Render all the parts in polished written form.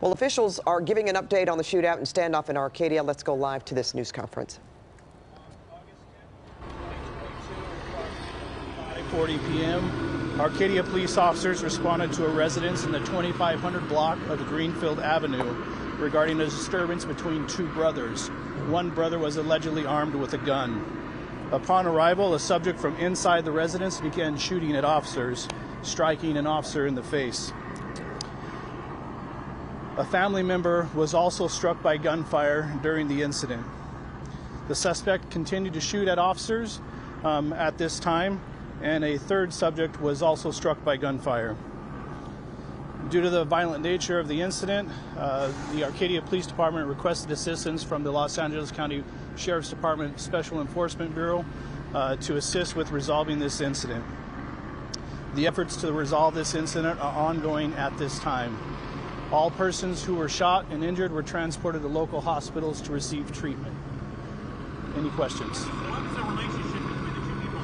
Well, officials are giving an update on the shootout and standoff in Arcadia. Let's go live to this news conference. 5:40 p.m. Arcadia police officers responded to a residence in the 2500 block of Greenfield Avenue regarding a disturbance between two brothers. One brother was allegedly armed with a gun. Upon arrival, a subject from inside the residence began shooting at officers, striking an officer in the face. A family member was also struck by gunfire during the incident. The suspect continued to shoot at officers at this time, and a third subject was also struck by gunfire. Due to the violent nature of the incident, the Arcadia Police Department requested assistance from the Los Angeles County Sheriff's Department Special Enforcement Bureau to assist with resolving this incident. The efforts to resolve this incident are ongoing at this time. All persons who were shot and injured were transported to local hospitals to receive treatment. Any questions? What was the relationship between the two people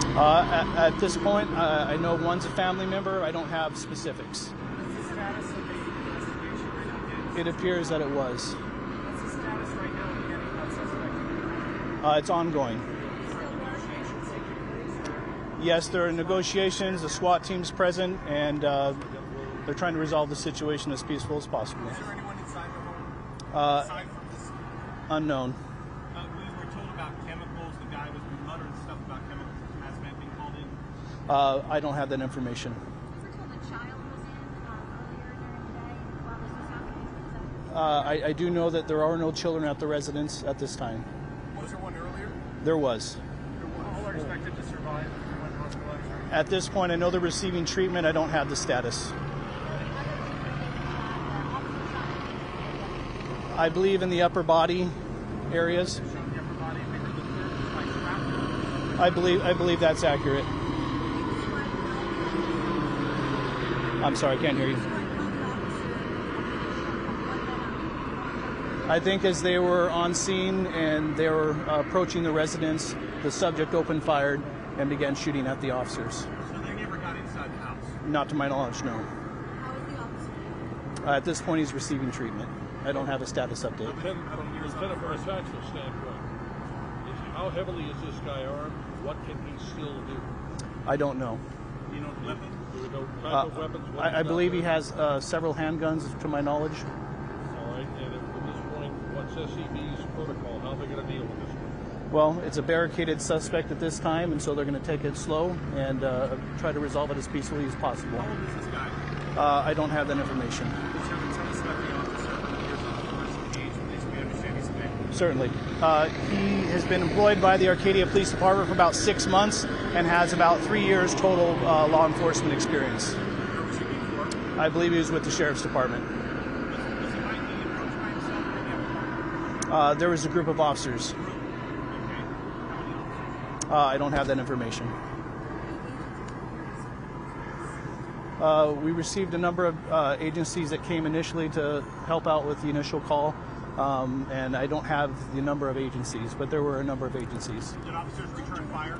who shot? At this point, I know one's a family member. I don't have specifics. What's the status of the investigation right now? It appears that it was. What's the status right now of getting that suspect? It's ongoing. Is there negotiations taking place? Yes, there are negotiations. The SWAT team's present, and they're trying to resolve the situation as peaceful as possible. Is there anyone inside the home? Aside from this? Unknown. We were told about chemicals. The guy was muttering stuff about chemicals. Has been being called in? I don't have that information. You were told a child was in earlier during the day while this was happening. I do know that there are no children at the residence at this time. Was there one earlier? There was. All are expected to survive. Everyone hospitalized, right? At this point, I know they're receiving treatment. I don't have the status. I believe in the upper body areas. I believe that's accurate. I'm sorry, I can't hear you. I think as they were on scene and they were approaching the residence, the subject opened fire and began shooting at the officers. So they never got inside the house? Not to my knowledge, no. How was the officer? At this point, he's receiving treatment. I don't have a status update. From a factual standpoint, how heavily is this guy armed? What can he still do? I don't know. You know the weapon? Do we know type of weapons? I believe he has several handguns, to my knowledge. All right, and at this point, what's SEB's protocol? How are they going to deal with this? Well, it's a barricaded suspect at this time, and so they're going to take it slow and try to resolve it as peacefully as possible. How old is this guy? I don't have that information. Does he have tell us about the officer? Years of first age, please. We understand he's a man. Certainly. He has been employed by the Arcadia Police Department for about 6 months and has about 3 years total law enforcement experience. Where was he before? I believe he was with the Sheriff's Department. Was he being approached by himself or any other party? There was a group of officers. Okay. How many officers? I don't have that information. We received a number of agencies that came initially to help out with the initial call, and I don't have the number of agencies, but there were a number of agencies. Did officers return fire?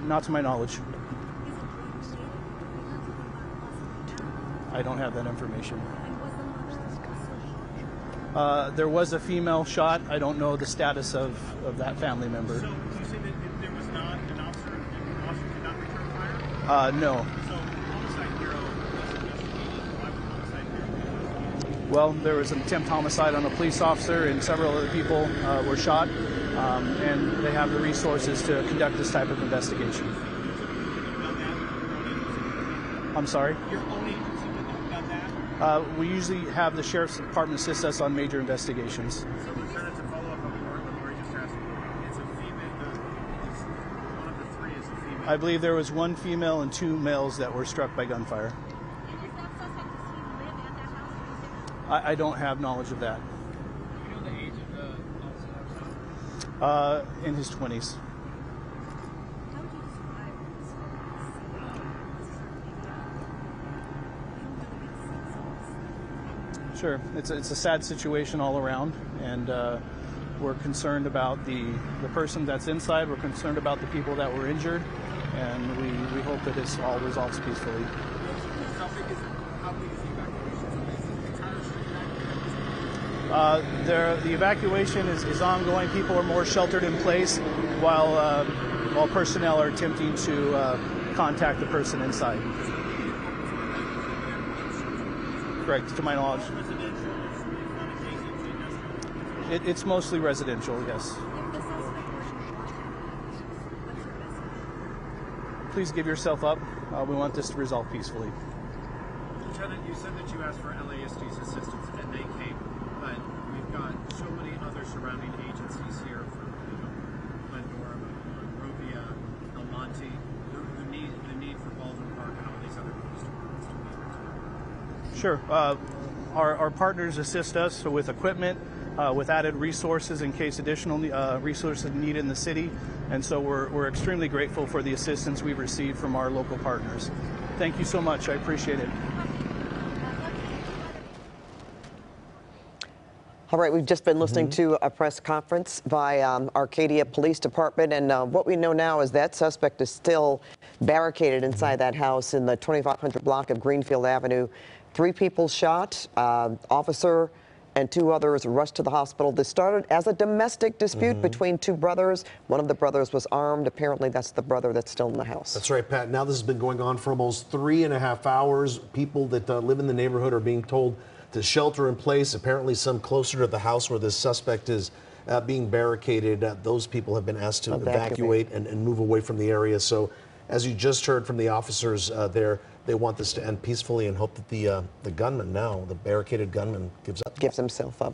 Not to my knowledge. I don't have that information. There was a female shot. I don't know the status of that family member. So you say that if there was not an officer, the officer did not return fire? No. So homicide bureau was investigated. Why would homicide bureau be investigated? Well, there was an attempt homicide on a police officer, and several other people were shot, and they have the resources to conduct this type of investigation. I'm sorry? Your own agency would have done that? We usually have the Sheriff's Department assist us on major investigations. So Lieutenant, to follow up on what Lori just asked, it's a female, one of the three is a female. I believe there was one female and 2 males that were struck by gunfire. And is that suspect, does he live at that house? I don't have knowledge of that. Do you know the age of the officer? In his 20s. How would you describe this? Sure. It's a sad situation all around, and we're concerned about the person that's inside. We're concerned about the people that were injured, and we hope that this all resolves peacefully. How big is the evacuation? The evacuation is ongoing. People are more sheltered in place while personnel are attempting to contact the person inside. Correct, to my knowledge. It's mostly residential, yes. Please give yourself up. We want this to resolve peacefully. Lieutenant, you said that you asked for LASD's assistance and they came, but we've got so many other surrounding agencies here from Glendora, Monrovia, El Monte, the need for Baldwin Park and all these other police departments to be here too. Sure. Our partners assist us with equipment, with added resources in case additional resources are needed in the city. And so we're extremely grateful for the assistance we've received from our local partners. Thank you so much. I appreciate it. All right, we've just been listening to a press conference by Arcadia Police Department, and what we know now is that suspect is still barricaded inside that house in the 2500 block of Greenfield Avenue. 3 people shot, officer and 2 others rushed to the hospital. This started as a domestic dispute between 2 brothers. One of the brothers was armed. Apparently, that's the brother that's still in the house. That's right, Pat. Now this has been going on for almost 3.5 hours. People that live in the neighborhood are being told to shelter in place. Apparently, some closer to the house where this suspect is being barricaded. Those people have been asked to evacuate and move away from the area. So, as you just heard from the officers there, they want this to end peacefully and hope that the gunman now, the barricaded gunman, gives up. Gives himself up.